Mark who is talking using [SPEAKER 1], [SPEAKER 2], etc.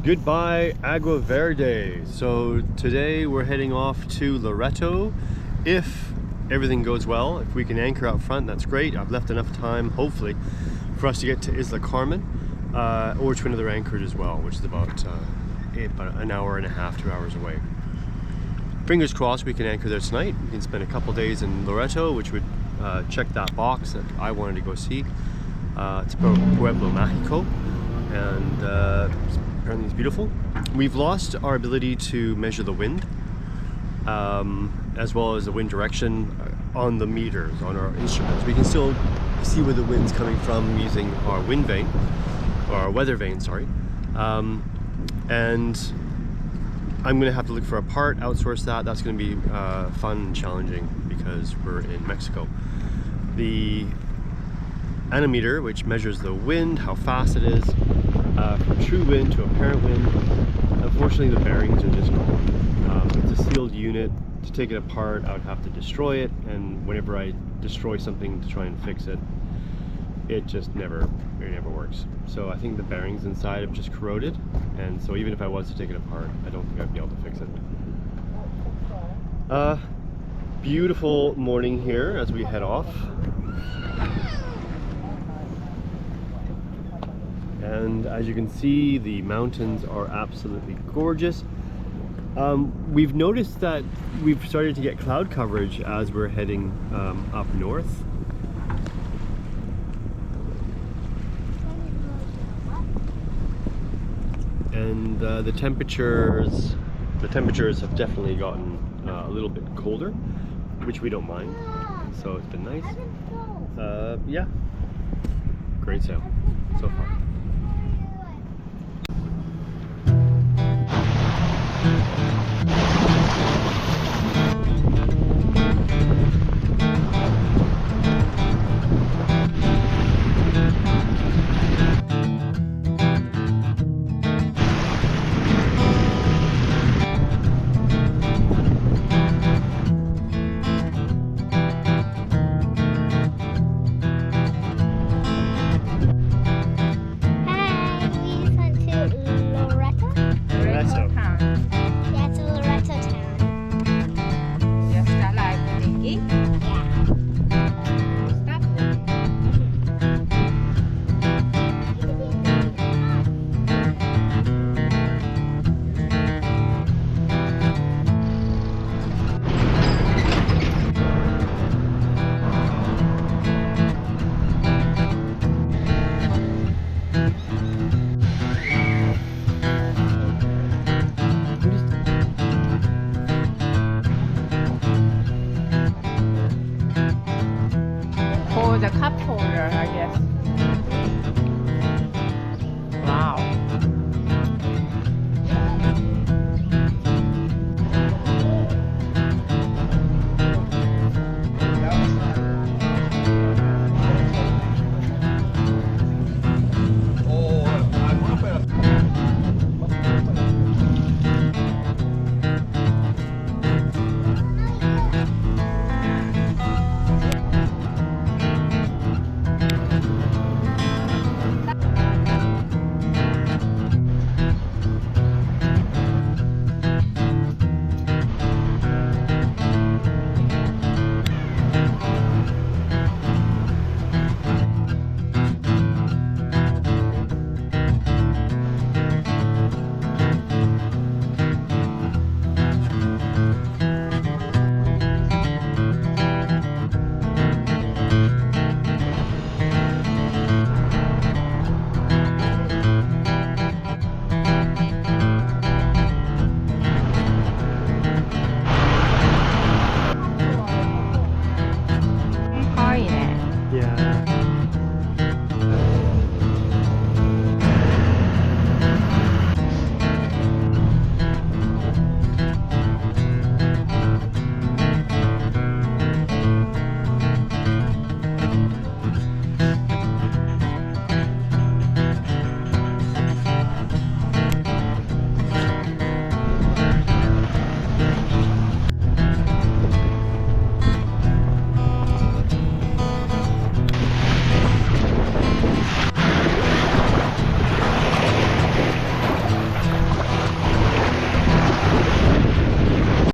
[SPEAKER 1] Goodbye Agua Verde. So today we're heading off to Loreto. If everything goes well, if we can anchor out front, that's great. I've left enough time, hopefully, for us to get to Isla Carmen or to another anchorage as well, which is about an hour and a half, 2 hours away. Fingers crossed we can anchor there tonight. We can spend a couple days in Loreto, which would check that box that I wanted to go see. It's Pueblo Mágico, and apparently it's beautiful. We've lost our ability to measure the wind, as well as the wind direction on the meters, on our instruments. We can still see where the wind's coming from using our wind vane, or our weather vane, sorry. And I'm going to have to look for a part, outsource that. That's going to be fun and challenging because we're in Mexico. The anemometer, which measures the wind, how fast it is, from true wind to apparent wind. Unfortunately, the bearings are just gone. It's a sealed unit. To take it apart, I would have to destroy it, and whenever I destroy something to try and fix it, it just never works. So I think the bearings inside have just corroded, and so even if I was to take it apart, I don't think I'd be able to fix it. Beautiful morning here as we head off. And as you can see, the mountains are absolutely gorgeous. We've noticed that we've started to get cloud coverage as we're heading up north. And the temperatures have definitely gotten a little bit colder, which we don't mind. So it's been nice. Yeah, great sail so far.
[SPEAKER 2] The cup holder, I guess. Wow.